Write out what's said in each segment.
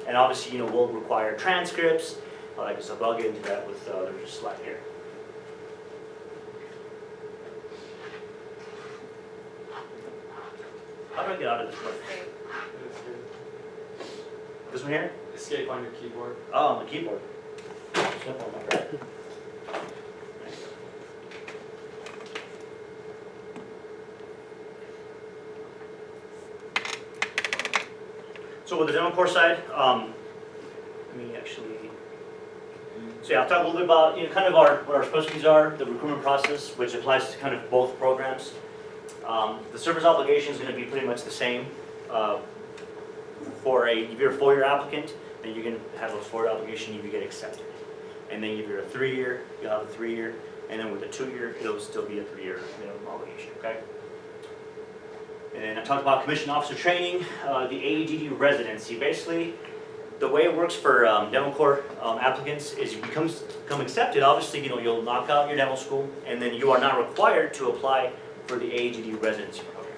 And obviously, you know, we'll require transcripts. Like I said, I'll get into that with the other slide here. How do I get out of this one? This one here? Escape on your keyboard. Oh, on the keyboard. Step on my right. So with the dental course side, let me actually. So yeah, I'll talk a little bit about, you know, kind of what our specialties are, the recruitment process, which applies to kind of both programs. The service obligation is going to be pretty much the same. If you're a 4-year applicant, then you're going to have a 4-year obligation if you get accepted. And then if you're a 3-year, you'll have a 3-year, and then with a 2-year, it'll still be a 3-year minimum obligation, okay? And then I talked about commission officer training, the AEDD residency. Basically, the way it works for dental corps applicants is you become accepted. Obviously, you know, you'll knock out your dental school, and then you are not required to apply for the AEDD residency program.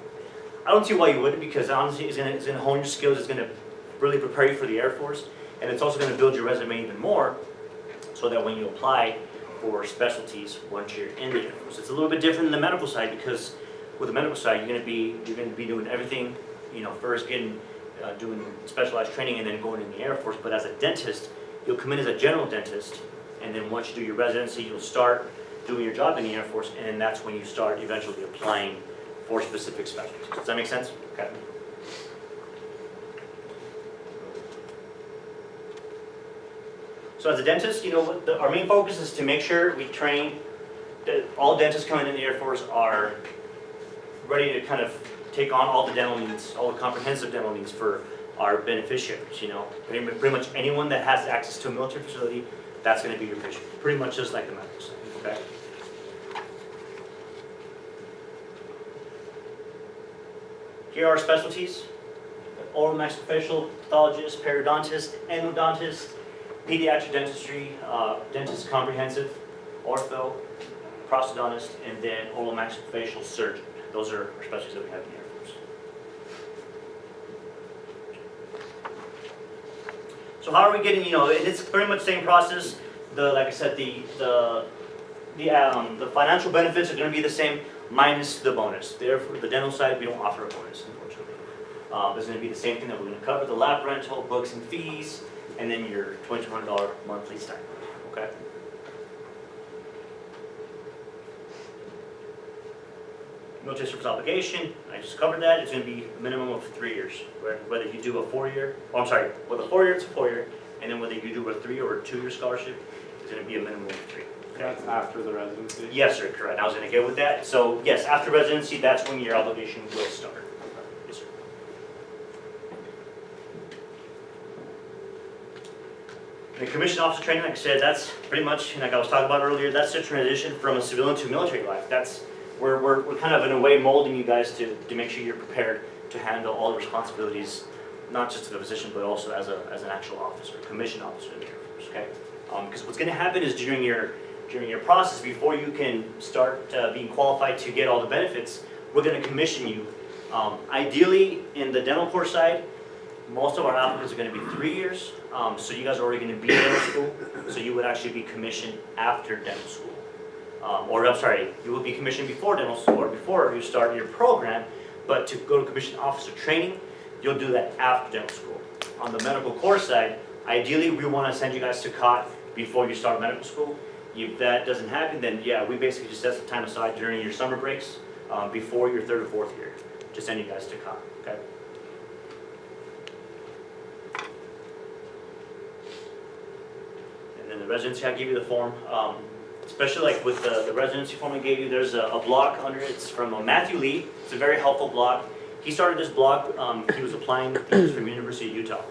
I don't see why you wouldn't, because honestly, it's going to hone your skills. It's going to really prepare you for the Air Force, and it's also going to build your resume even more, so that when you apply for specialties once you're in the Air Force, it's a little bit different than the medical side, because with the medical side, you're going to be doing everything, you know, first doing specialized training and then going in the Air Force. But as a dentist, you'll come in as a general dentist, and then once you do your residency, you'll start doing your job in the Air Force, and then that's when you start eventually applying for specific specialties. Does that make sense? Okay. So as a dentist, you know, our main focus is to make sure we train that all dentists coming in the Air Force are ready to kind of take on all the dental needs, all the comprehensive dental needs for our beneficiaries. You know, pretty much anyone that has access to a military facility, that's going to be your patient. Pretty much just like the medical side. Okay. Here are our specialties: oral maxillofacial pathologist, periodontist, endodontist, pediatric dentistry, dentist comprehensive, ortho, prosthodontist, and then oral maxillofacial surgeon. Those are our specialties that we have in the Air Force. So how are we getting, you know, it's pretty much the same process. Like I said, the financial benefits are going to be the same minus the bonus. Therefore, the dental side, we don't offer a bonus, unfortunately. It's going to be the same thing that we're going to cover: the lab rental, books and fees, and then your $2,200 monthly stipend. Okay. Military service obligation, I just covered that. It's going to be a minimum of 3 years. Whether you do a 4-year, with a 4-year, it's a 4-year, and then whether you do a 3 or a 2-year scholarship, it's going to be a minimum of 3. Okay? That's after the residency? Yes, sir, correct. I was going to get with that. So, yes, after residency, that's when your obligation will start. Yes, sir. The commissioned officer training, like I said, that's pretty much, like I was talking about earlier, that's the transition from a civilian to military life. We're kind of in a way molding you guys to make sure you're prepared to handle all the responsibilities, not just to the position, but also as an actual officer, commissioned officer in the Air Force. Okay, because what's going to happen is during your process, before you can start being qualified to get all the benefits, we're going to commission you. Ideally, in the dental course side, most of our applicants are going to be 3 years. So you guys are already going to be in dental school, so you would actually be commissioned after dental school. You will be commissioned before dental school or before you start your program, but to go to commissioned officer training, you'll do that after dental school. On the medical course side, ideally we want to send you guys to COT before you start medical school. If that doesn't happen, then yeah, we basically just set some time aside during your summer breaks before your 3rd or 4th year to send you guys to COT, okay? And then the residency, I give you the form. Especially like with the residency form I gave you, there's a block under it. It's from Matthew Lee. It's a very helpful block. He started this block, he was applying, he was from University of Utah.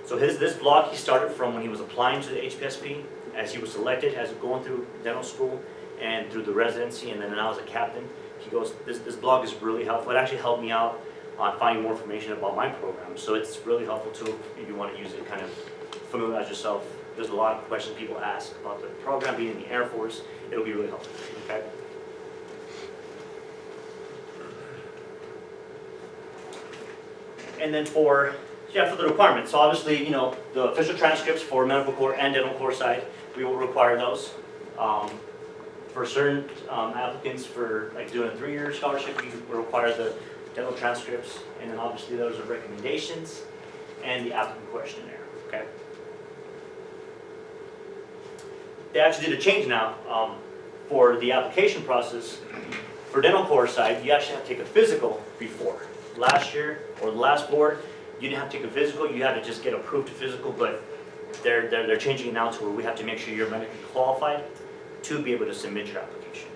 So this block he started from when he was applying to the HPSP, as he was selected, as going through dental school, and through the residency, and then now as a captain. He goes, this blog is really helpful. It actually helped me out on finding more information about my program. So it's really helpful too if you want to use it, kind of familiarize yourself. There's a lot of questions people ask about the program being in the Air Force. It'll be really helpful, okay? And then for Yeah, for the requirements, so obviously, you know, the official transcripts for medical core and dental core side, we will require those. For certain applicants for like doing a 3-year scholarship, we will require the dental transcripts, and then obviously those are recommendations and the applicant questionnaire, okay? They actually did a change now for the application process. For dental core side, you actually have to take a physical before. Last year, or the last board, you didn't have to take a physical, you had to just get approved to physical, but they're changing it now to where we have to make sure you're medically qualified to be able to submit your application.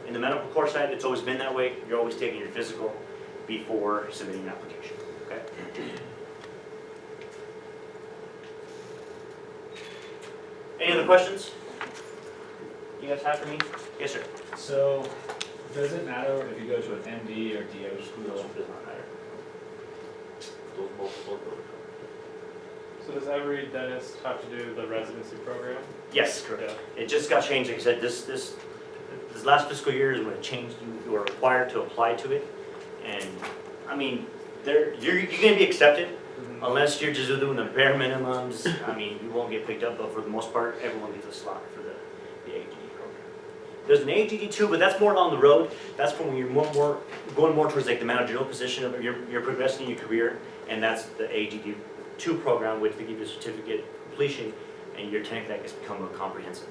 In the medical core side, it's always been that way. You're always taking your physical before submitting an application, okay? Any other questions you guys have for me? Yes, sir. So, does it matter if you go to an MD or DO school? Does not matter. Those both. So does every dentist have to do the residency program? Yes, correct. It just got changed, like I said, this last fiscal year is when it changed, you were required to apply to it. And, I mean, you're gonna be accepted, unless you're just doing the bare minimums. I mean, you won't get picked up, but for the most part, everyone gets a slot for the AGD program. There's an AGD too, but that's more on the road. That's for when you're going more towards like the managerial position of you're progressing in your career, and that's the AGD 2 program, which they give you a certificate of completion, and your tenure that gets become a comprehensive.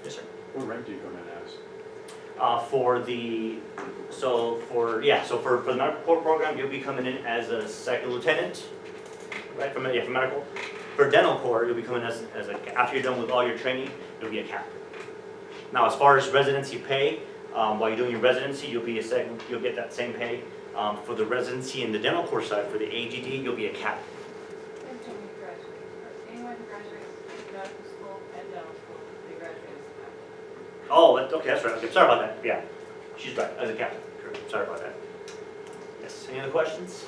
Yes, sir. What rank do you come in as? For the medical core program, you'll be coming in as a second lieutenant, right? For medical. For dental core, you'll be coming as after you're done with all your training, you'll be a captain. Now, as far as residency pay, while you're doing your residency, you'll get that same pay. For the residency in the dental core side, for the AGD, you'll be a captain. Anyone who graduates medical school and dental school, they graduate as a captain. Oh, okay, that's right. Okay, sorry about that. Yeah, she's right, as a captain. Correct. Sorry about that. Yes, any other questions?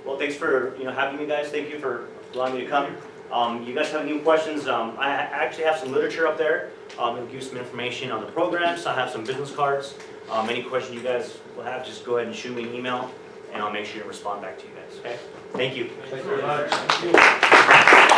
Well, thanks for having me, guys. Thank you for allowing me to come. You guys have any questions? I actually have some literature up there. It'll give you some information on the programs. I have some business cards. Any question you guys will have, just go ahead and shoot me an email, and I'll make sure to respond back to you guys, okay? Thank you. Thank you very much. Thank you.